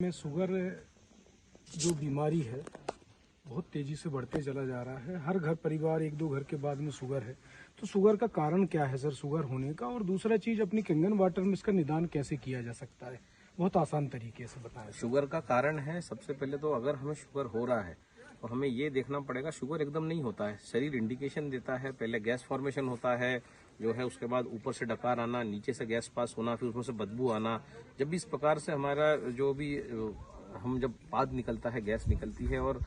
में शुगर जो बीमारी है बहुत तेजी से बढ़ते चला जा रहा है। हर घर परिवार एक दो घर के बाद में शुगर है। तो शुगर का कारण क्या है सर शुगर होने का, और दूसरा चीज अपनी कैंगन वाटर में इसका निदान कैसे किया जा सकता है, बहुत आसान तरीके से बताएं। शुगर का कारण है, सबसे पहले तो अगर हमें शुगर हो रहा है तो हमें ये देखना पड़ेगा। शुगर एकदम नहीं होता है, शरीर इंडिकेशन देता है। पहले गैस फॉर्मेशन होता है जो है, उसके बाद ऊपर से डकार आना, नीचे से गैस पास होना, फिर उसमें से बदबू आना। जब भी इस प्रकार से हमारा जो भी हम जब पाद निकलता है, गैस निकलती है और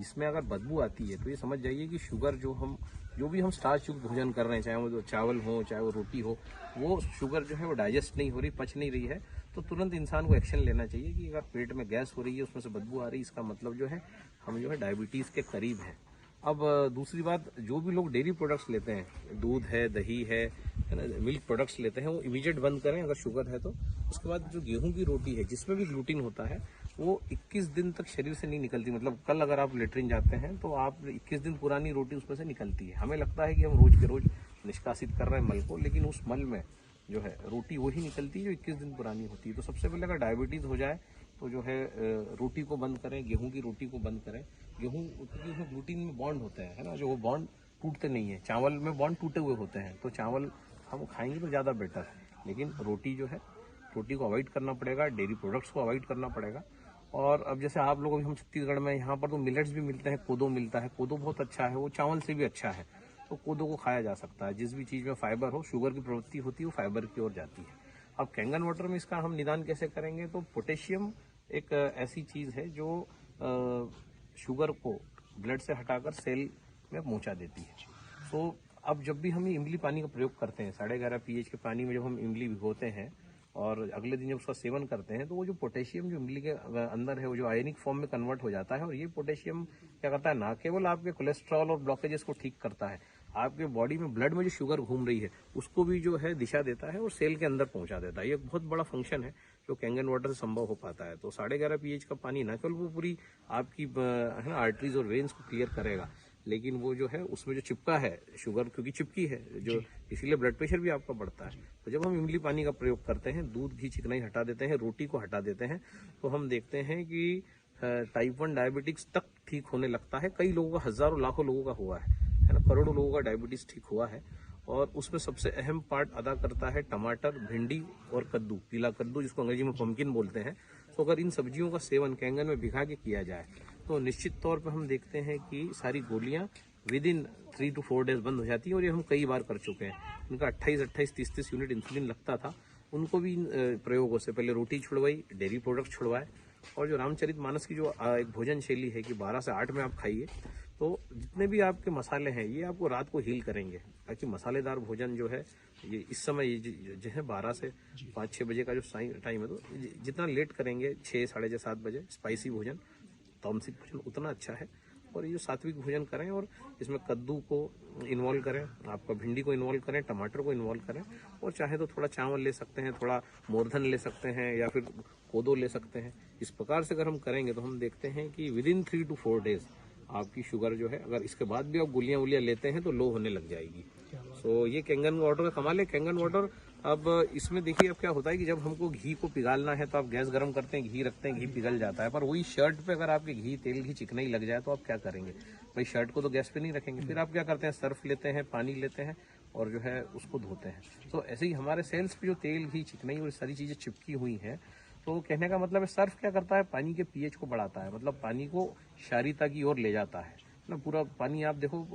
इसमें अगर बदबू आती है, तो ये समझ जाइए कि शुगर जो भी हम स्टार्च युक्त भोजन कर रहे हैं, चाहे वो चावल हो चाहे वो रोटी हो, वो शुगर जो है वो डाइजेस्ट नहीं हो रही, पच नहीं रही है। तो तुरंत इंसान को एक्शन लेना चाहिए कि अगर पेट में गैस हो रही है, उसमें से बदबू आ रही है, इसका मतलब जो है हम जो है डायबिटीज के करीब है। अब दूसरी बात, जो भी लोग डेयरी प्रोडक्ट्स लेते हैं, दूध है, दही है ना, मिल्क प्रोडक्ट्स लेते हैं, वो इमीडिएट बंद करें अगर शुगर है तो। उसके बाद जो गेहूं की रोटी है जिसमें भी ग्लूटीन होता है, वो 21 दिन तक शरीर से नहीं निकलती। मतलब कल अगर आप लेटरिन जाते हैं तो आप 21 दिन पुरानी रोटी उसमें से निकलती है। हमें लगता है कि हम रोज के रोज निष्कासित कर रहे हैं मल को, लेकिन उस मल में जो है रोटी वही निकलती है जो 21 दिन पुरानी होती है। तो सबसे पहले अगर डायबिटीज हो जाए तो जो है रोटी को बंद करें, गेहूं की रोटी को बंद करें। गेहूं क्योंकि उसमें ग्लूटीन में बॉन्ड होते हैं, है ना, जो वो बॉन्ड टूटते नहीं है। चावल में बॉन्ड टूटे हुए होते हैं, तो चावल हम खाएंगे तो ज़्यादा बेटर है। लेकिन रोटी जो है, रोटी को अवॉइड करना पड़ेगा, डेयरी प्रोडक्ट्स को अवॉइड करना पड़ेगा। और अब जैसे आप लोग, हम छत्तीसगढ़ में यहाँ पर तो मिलेट्स भी मिलते हैं, कोदो मिलता है, कोदो बहुत अच्छा है, वो चावल से भी अच्छा है, तो कोदो को खाया जा सकता है। जिस भी चीज़ में फाइबर हो, शुगर की प्रवृत्ति होती है, वो फाइबर की ओर जाती है। अब कैंगन वाटर में इसका हम निदान कैसे करेंगे, तो पोटेशियम एक ऐसी चीज़ है जो शुगर को ब्लड से हटाकर सेल में पहुंचा देती है। तो अब जब भी हम इमली पानी का प्रयोग करते हैं, 11.5 pH के पानी में जब हम इमली भिगोते हैं और अगले दिन जब उसका सेवन करते हैं, तो वो जो पोटेशियम जो इमली के अंदर है, वो जो आयनिक फॉर्म में कन्वर्ट हो जाता है। और ये पोटेशियम क्या करता है, ना केवल आपके कोलेस्ट्रॉल और ब्लॉकेजेस को ठीक करता है, आपके बॉडी में ब्लड में जो शुगर घूम रही है उसको भी जो है दिशा देता है और सेल के अंदर पहुंचा देता है। ये बहुत बड़ा फंक्शन है जो कैंगन वाटर से संभव हो पाता है। तो 11.5 pH का पानी ना केवल वो पूरी आपकी है ना आर्टरीज और वेन्स को क्लियर करेगा, लेकिन वो जो है उसमें जो चिपका है शुगर, क्योंकि चिपकी है जो, इसीलिए ब्लड प्रेशर भी आपका बढ़ता है। तो जब हम इमली पानी का प्रयोग करते हैं, दूध घी चिकनाई हटा देते हैं, रोटी को हटा देते हैं, तो हम देखते हैं कि टाइप 1 डायबिटिक्स तक ठीक होने लगता है। कई लोगों का, हजारों लाखों लोगों का हुआ है ना, करोड़ों लोगों का डायबिटीज ठीक हुआ है। और उसमें सबसे अहम पार्ट अदा करता है टमाटर, भिंडी और कद्दू, पीला कद्दू जिसको अंग्रेजी में पम्पकिन बोलते हैं। तो अगर इन सब्जियों का सेवन कैंगन में भिगा के किया जाए तो निश्चित तौर पर हम देखते हैं कि सारी गोलियां विद इन 3 to 4 डेज बंद हो जाती है। और ये हम कई बार कर चुके हैं। उनका 28, 30 यूनिट इंसुलिन लगता था, उनको भी प्रयोगों से पहले रोटी छुड़वाई, डेयरी प्रोडक्ट छुड़वाए। और जो रामचरितमानस की जो एक भोजन शैली है कि 12 से 8 में आप खाइए, तो जितने भी आपके मसाले हैं ये आपको रात को हील करेंगे। ताकि मसालेदार भोजन जो है, ये इस समय जो है 12 से 5-6 बजे का जो टाइम है, तो जितना लेट करेंगे 6, 6:30, 7 बजे स्पाइसी भोजन, तामसिक भोजन, उतना अच्छा है। और ये जो सात्विक भोजन करें और इसमें कद्दू को इन्वॉल्व करें, आपका भिंडी को इन्वॉल्व करें, टमाटर को इन्वॉल्व करें, और चाहे तो थोड़ा चावल ले सकते हैं, थोड़ा मोरधन ले सकते हैं, या फिर कोदो ले सकते हैं। इस प्रकार से अगर हम करेंगे तो हम देखते हैं कि विद इन 3 to 4 डेज आपकी शुगर जो है, अगर इसके बाद भी आप गोलियां वोलियां लेते हैं तो लो होने लग जाएगी। सो ये कैंगन वाटर का कमाल है। कैंगन वाटर, अब इसमें देखिए अब क्या होता है कि जब हमको घी को पिघालना है तो आप गैस गर्म करते हैं, घी रखते हैं, घी पिघल जाता है। पर वही शर्ट पे अगर आपके घी, तेल, घी चिकनाई लग जाए तो आप क्या करेंगे भाई, शर्ट को तो गैस पे नहीं रखेंगे। फिर आप क्या करते हैं, सर्फ लेते हैं, पानी लेते हैं और जो है उसको धोते हैं। तो ऐसे ही हमारे सेल्स पे जो तेल, घी, चिकनाई और सारी चीजें चिपकी हुई हैं, तो कहने का मतलब है सर्फ क्या करता है, पानी के पीएच को बढ़ाता है, मतलब पानी को क्षारीयता की ओर ले जाता है ना। पूरा पानी आप देखो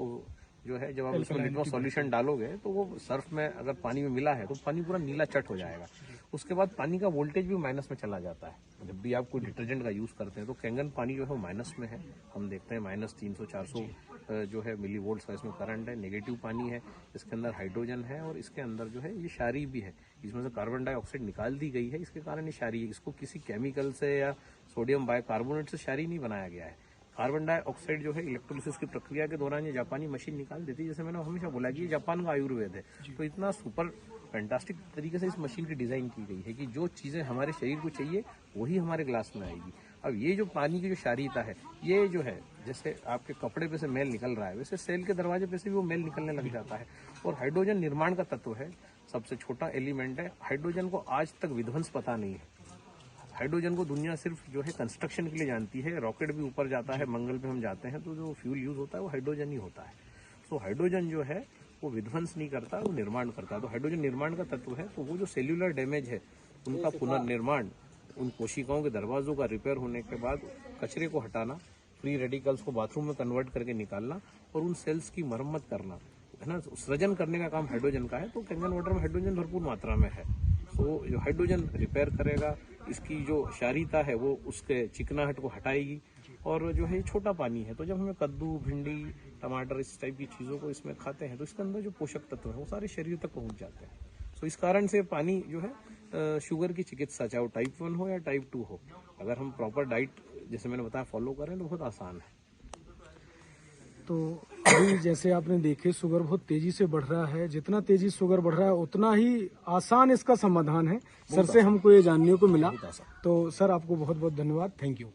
जो है, जब आप उसमें लिटमस सॉल्यूशन डालोगे तो वो सर्फ में अगर पानी में मिला है तो पानी पूरा नीला चट हो जाएगा। उसके बाद पानी का वोल्टेज भी माइनस में चला जाता है जब भी आप कोई डिटर्जेंट का यूज करते हैं। तो कैंगन पानी जो है माइनस में है, हम देखते हैं -300-400 जो है मिली वोल्ट्स का इसमें करंट है। नेगेटिव पानी है, इसके अंदर हाइड्रोजन है और इसके अंदर जो है ये क्षारीय भी है, इसमें से कार्बन डाइऑक्साइड निकाल दी गई है, इसके कारण ये क्षारीय है। इसको किसी केमिकल से या सोडियम बाइकार्बोनेट से क्षारीय नहीं बनाया गया है। कार्बन डाइऑक्साइड जो है इलेक्ट्रोलिसिस की प्रक्रिया के दौरान ये जापानी मशीन निकाल देती है। जैसे मैंने हमेशा बोला कि ये जापान का आयुर्वेद है। तो इतना सुपर फैंटास्टिक तरीके से इस मशीन की डिजाइन की गई है कि जो चीजें हमारे शरीर को चाहिए वही हमारे ग्लास में आएगी। अब ये जो पानी की जो क्षारीयता है, ये जो है जैसे आपके कपड़े पे से मैल निकल रहा है, वैसे सेल के दरवाजे पे से भी वो मैल निकलने लग जाता है। और हाइड्रोजन निर्माण का तत्व है, सबसे छोटा एलिमेंट है। हाइड्रोजन को आज तक विध्वंस पता नहीं है। हाइड्रोजन को दुनिया सिर्फ जो है कंस्ट्रक्शन के लिए जानती है। रॉकेट भी ऊपर जाता है, मंगल पे हम जाते हैं तो जो फ्यूल यूज होता है वो हाइड्रोजन ही होता है। तो हाइड्रोजन जो है वो विध्वंस नहीं करता, वो निर्माण करता है। तो हाइड्रोजन निर्माण का तत्व है। तो वो जो सेल्यूलर डैमेज है उनका पुनर्निर्माण, उन कोशिकाओं के दरवाजों का रिपेयर होने के बाद कचरे को हटाना, फ्री रेडिकल्स को बाथरूम में कन्वर्ट करके निकालना और उन सेल्स की मरम्मत करना, है ना, सृजन करने का काम हाइड्रोजन का है। तो कैंगन वाटर में हाइड्रोजन भरपूर मात्रा में है। तो जो हाइड्रोजन रिपेयर करेगा, इसकी जो क्षारीयता है वो उसके चिकनाहट को हटाएगी। और जो है छोटा पानी है, तो जब हमें कद्दू, भिंडी, टमाटर इस टाइप की चीज़ों को इसमें खाते हैं तो इसके अंदर जो पोषक तत्व है वो सारे शरीर तक पहुंच जाते हैं। तो इस कारण से पानी जो है शुगर की चिकित्सा, चाहे वो टाइप 1 हो या टाइप 2 हो, अगर हम प्रॉपर डाइट जैसे मैंने बताया फॉलो करें तो बहुत आसान है। तो अभी जैसे आपने देखे शुगर बहुत तेजी से बढ़ रहा है, जितना तेजी शुगर बढ़ रहा है उतना ही आसान इसका समाधान है। सर से हमको ये जानने को मिला। तो सर आपको बहुत बहुत धन्यवाद, थैंक यू।